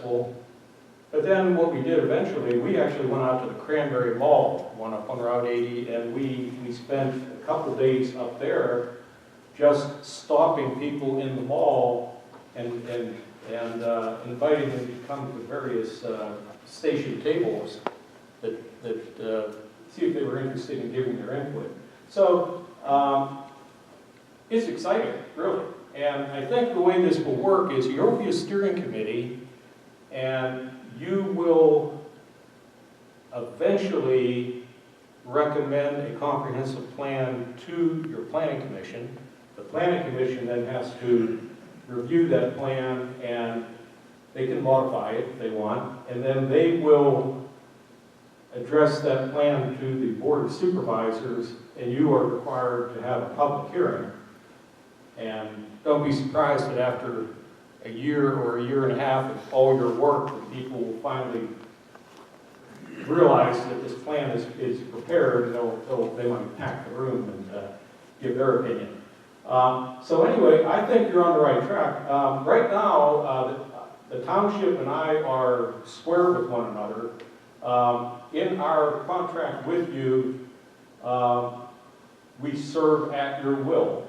successful. But then what we did eventually, we actually went out to the Cranberry Mall, one up on Route 80, and we spent a couple days up there just stopping people in the mall and inviting them to come to various station tables that see if they were interested in giving their input. So it's exciting, really. And I think the way this will work is you'll be a steering committee, and you will eventually recommend a comprehensive plan to your planning commission. The planning commission then has to review that plan, and they can modify it if they want, and then they will address that plan to the Board of Supervisors, and you are required to have a public hearing. And don't be surprised that after a year or a year and a half of all your work, that people will finally realize that this plan is prepared, and they might pack the room and give their opinion. So anyway, I think you're on the right track. Right now, the township and I are square with one another. In our contract with you, we serve at your will.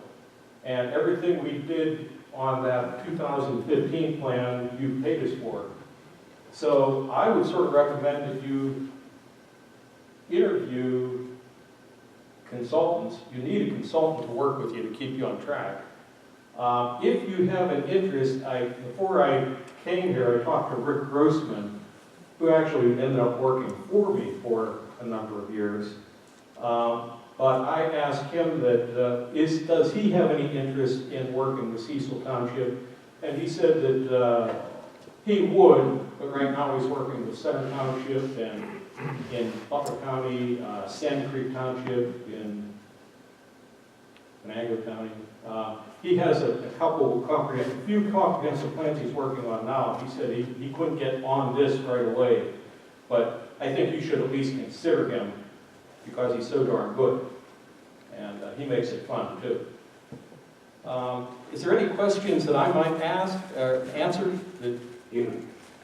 And everything we did on that 2015 plan, you paid us for. So I would sort of recommend that you interview consultants. You need a consultant to work with you to keep you on track. If you have an interest, before I came here, I talked to Rick Grossman, who actually ended up working for me for a number of years. But I asked him that, does he have any interest in working with Cecil Township? And he said that he would, but right now he's working with Center Township and in Butler County, Sandy Creek Township, in Venango County. He has a few comprehensive plans he's working on now. He said he couldn't get on this right away, but I think you should at least consider him because he's so darn good, and he makes it fun too. Is there any questions that I might ask or answer?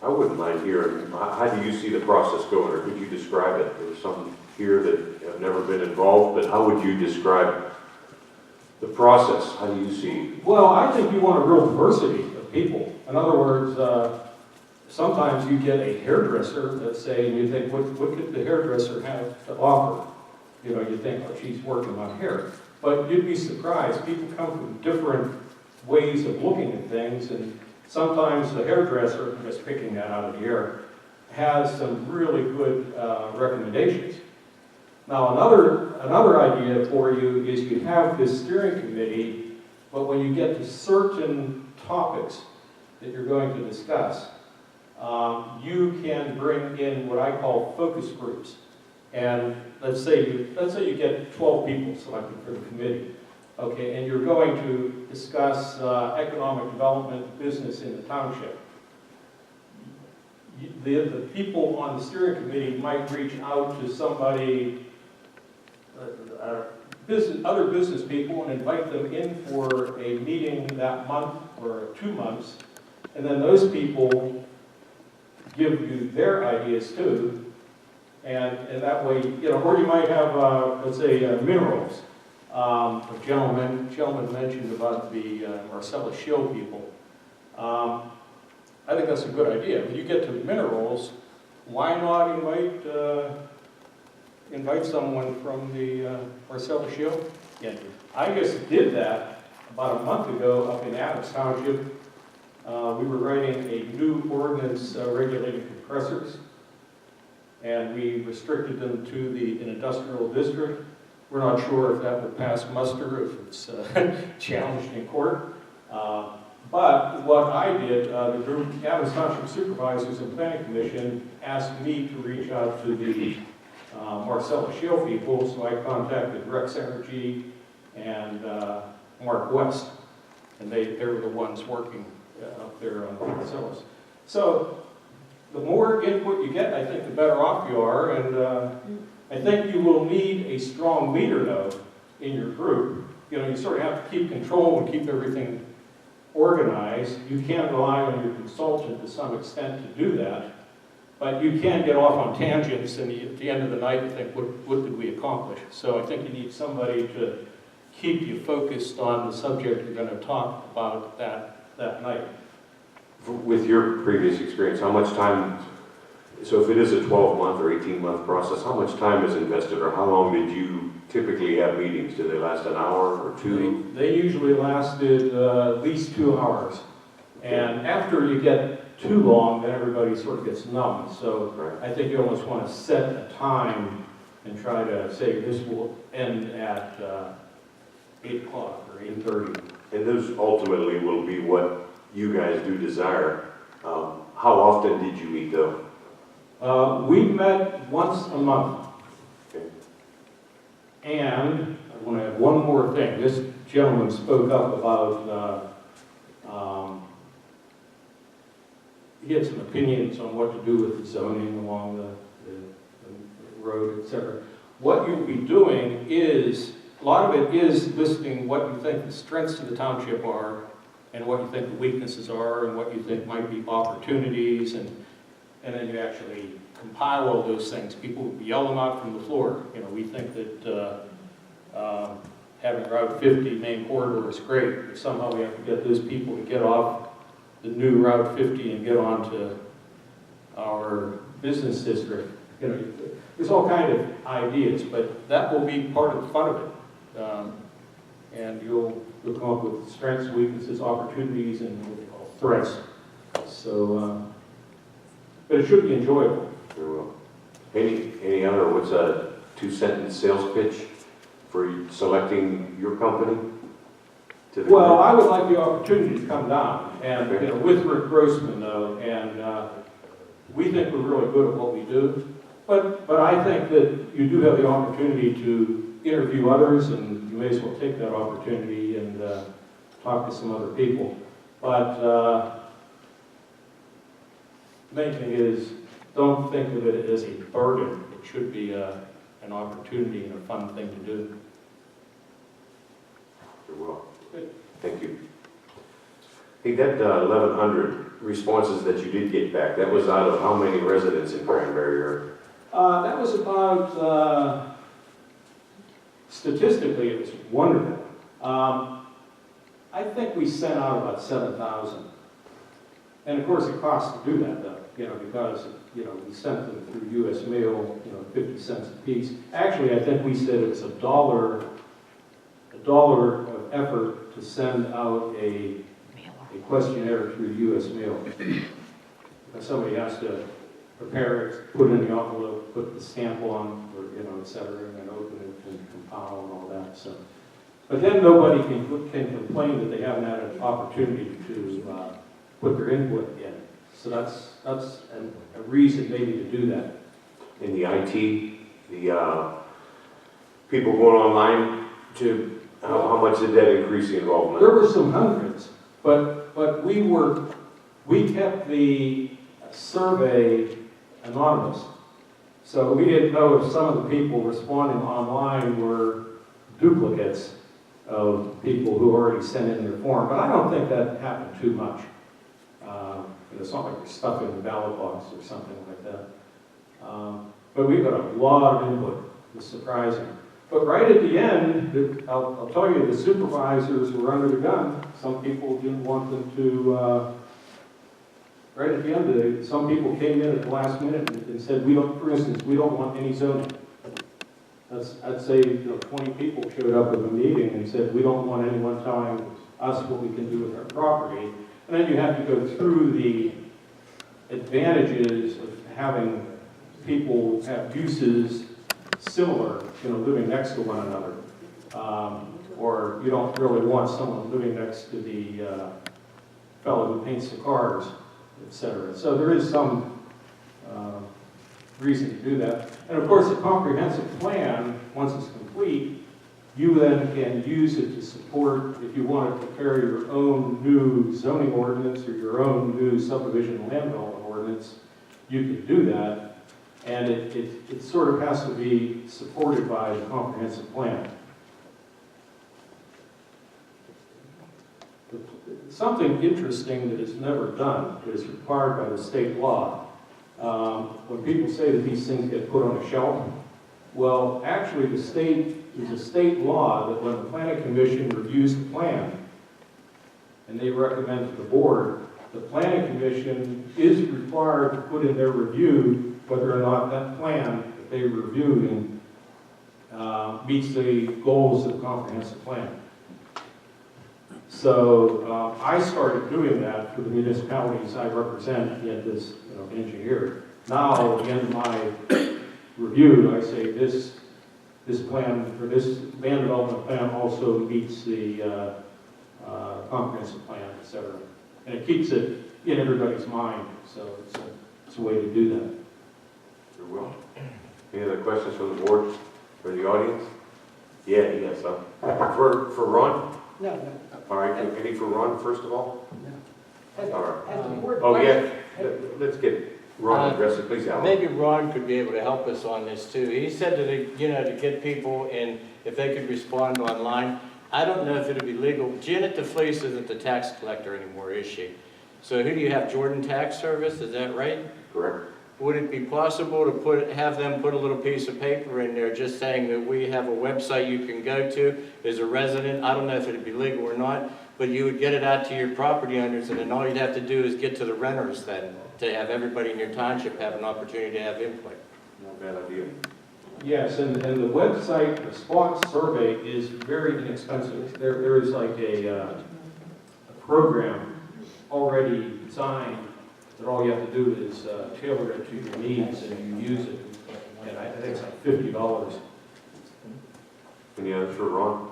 I wouldn't mind hearing, how do you see the process going, or could you describe it? There's some here that have never been involved, but how would you describe the process? How do you see? Well, I think you want a real diversity of people. In other words, sometimes you get a hairdresser, let's say, and you think, what could the hairdresser have to offer? You know, you think, oh, she's working on hair. But you'd be surprised. People come from different ways of looking at things, and sometimes the hairdresser, I'm just picking that out of the air, has some really good recommendations. Now, another idea for you is you have this steering committee, but when you get to certain topics that you're going to discuss, you can bring in what I call focus groups. And let's say you get 12 people selected for the committee, okay, and you're going to discuss economic development, business in the township. The people on the steering committee might reach out to somebody, other business people, and invite them in for a meeting that month or 2 months, and then those people give you their ideas too. And that way, you know, or you might have, let's say, minerals. A gentleman mentioned about the Marcellus Shale people. I think that's a good idea. When you get to minerals, why not invite someone from the Marcellus Shale? Yeah. I just did that about a month ago up in Adams Township. We were writing a new ordinance regulating compressors, and we restricted them to an industrial district. We're not sure if that will pass muster, if it's challenged in court. But what I did, the group, Adams Township Supervisors and Planning Commission, asked me to reach out to the Marcellus Shale people, so I contacted Rex Energy and Mark West, and they were the ones working up there on Marcellus. So the more input you get, I think the better off you are, and I think you will need a strong leader, though, in your group. You know, you sort of have to keep control and keep everything organized. You can rely on your consultant to some extent to do that, but you can't get off on tangents and at the end of the night think, what did we accomplish? So I think you need somebody to keep you focused on the subject you're going to talk about that night. With your previous experience, how much time, so if it is a 12-month or 18-month process, how much time is invested, or how long did you typically have meetings? Do they last an hour or two? They usually lasted at least 2 hours. And after you get too long, then everybody sort of gets numb. So Right. I think you almost want to set a time and try to say this will end at 8 o'clock or 8:30. And those ultimately will be what you guys do desire. How often did you meet though? We met once a month. Okay. And I want to add one more thing. This gentleman spoke up about, he had some opinions on what to do with the zoning along the road, etc. What you'll be doing is, a lot of it is listing what you think the strengths of the township are, and what you think the weaknesses are, and what you think might be opportunities, and then you actually compile all those things. People yell them out from the floor. You know, we think that having Route 50 main corridor is great, but somehow we have to get those people to get off the new Route 50 and get onto our business district. You know, there's all kind of ideas, but that will be part of the fun of it. And you'll come up with strengths, weaknesses, opportunities, and what they call threats. So, but it should be enjoyable. Very well. Any other, what's a 2-sentence sales pitch for selecting your company? Well, I would like the opportunity to come down, and you know, with Rick Grossman though, and we think we're really good at what we do. But I think that you do have the opportunity to interview others, and you may as well take that opportunity and talk to some other people. But the main thing is, don't think of it as a burden. It should be an opportunity and a fun thing to do. Very well. Thank you. Hey, that 1,100 responses that you did get back, that was out of how many residents in Cranberry? Or? That was about, statistically, it was wonderful. I think we sent out about 7,000. And of course, it costs to do that, though, you know, because, you know, we sent them through U.S. mail, you know, 50 cents a piece. Actually, I think we said it was $1 of effort to send out a questionnaire through U.S. mail. Somebody has to prepare it, put it in the envelope, put the stamp on, or, you know, et cetera, and open it and compile and all that. So, but then nobody can complain that they haven't had an opportunity to put their input in. So that's a reason maybe to do that. In the IT, the people going online to, how much did that increase the involvement? There were some hundreds, but we kept the survey anonymous. So we didn't know if some of the people responding online were duplicates of people who already sent in their form. But I don't think that happened too much. It's not like we're stuffing the ballot box or something like that. But we got a lot of input. It was surprising. But right at the end, I'll tell you, the supervisors were under the gun. Some people didn't want them to, right at the end, some people came in at the last minute and said, for instance, we don't want any zoning. I'd say, you know, 20 people showed up at a meeting and said, we don't want anyone telling us what we can do with our property. And then you have to go through the advantages of having people have uses similar, you know, living next to one another. Or you don't really want someone living next to the fellow who paints the cars, etc. So there is some reason to do that. And of course, a comprehensive plan, once it's complete, you then can use it to support, if you want to prepare your own new zoning ordinance or your own new subdivision land development ordinance, you can do that. And it sort of has to be supported by the comprehensive plan. something interesting that is never done, that is required by the state law. When people say that these things get put on a shelf, well, actually there's a state law that when the planning commission reviews the plan and they recommend to the board, the planning commission is required to put in their review whether or not that plan that they reviewed meets the goals of the comprehensive plan. So I started doing that for the municipalities I represent in this engineer. Now, at the end of my review, I say this plan, or this land development plan also meets the comprehensive plan, et cetera. And it keeps it in everybody's mind, so it's a way to do that. Very well. Any other questions from the board, or the audience? Yeah, yes. For Ron? No. All right, any for Ron, first of all? No. All right. Has the board Oh, yeah, let's get Ron to address it, please, Alan. Maybe Ron could be able to help us on this too. He said that, to get people in, if they could respond online. I don't know if it'd be legal. Janet DeFleece isn't the tax collector anymore, is she? So who do you have, Jordan Tax Service, is that right? Correct. Would it be possible to have them put a little piece of paper in there just saying that we have a website you can go to as a resident? I don't know if it'd be legal or not, but you would get it out to your property owners, and then all you'd have to do is get to the renters then, to have everybody in your township have an opportunity to have input. Not a bad idea. Yes, and the website response survey is very inexpensive. There is like a program already designed that all you have to do is tailor it to your needs and you use it. And I think it's like $50. Any others for Ron?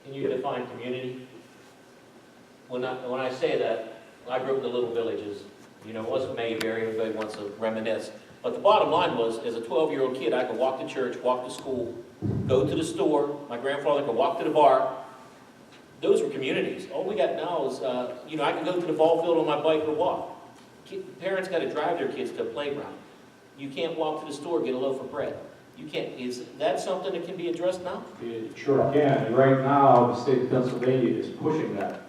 Can you define community? When I say that, I grew up in the little villages. It wasn't Mayberry, everybody wants to reminisce. But the bottom line was, as a 12-year-old kid, I could walk to church, walk to school, go to the store. My grandfather could walk to the bar. Those were communities. All we got now is, I can go to the ball field on my bike or walk. Parents got to drive their kids to a playground. You can't walk to the store, get a loaf of bread. You can't. Is that something that can be addressed now? It sure can. And right now, the state of Pennsylvania is pushing that.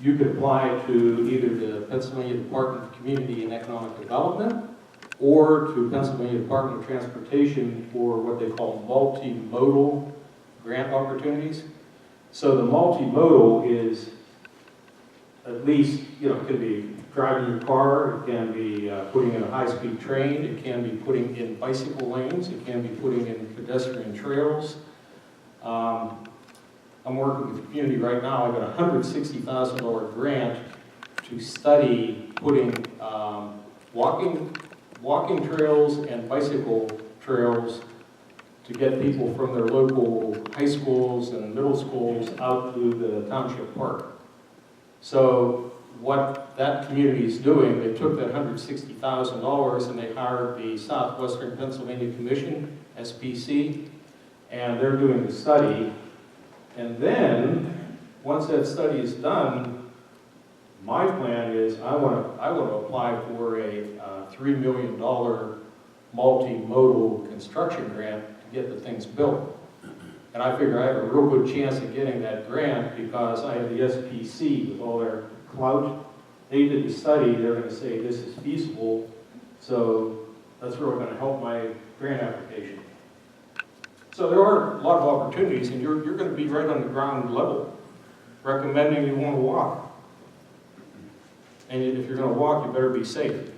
You could apply to either the Pennsylvania Department of Community and Economic Development or to Pennsylvania Department of Transportation for what they call multimodal grant opportunities. So the multimodal is at least, it could be driving your car, it can be putting in a high-speed train, it can be putting in bicycle lanes, it can be putting in pedestrian trails. I'm working with the community right now. I've got a $160,000 grant to study putting walking trails and bicycle trails to get people from their local high schools and middle schools out to the township park. So what that community is doing, they took that $160,000 and they hired the Southwestern Pennsylvania Commission, SPC, and they're doing the study. And then, once that study is done, my plan is I want to apply for a $3 million multimodal construction grant to get the things built. And I figure I have a real good chance of getting that grant because I have the SPC with all their clout. They did the study, they're going to say this is feasible, so that's really going to help my grant application. So there are a lot of opportunities, and you're going to be right on the ground level, recommending you want to walk. And if you're going to walk, you better be safe.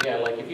Yeah, like if you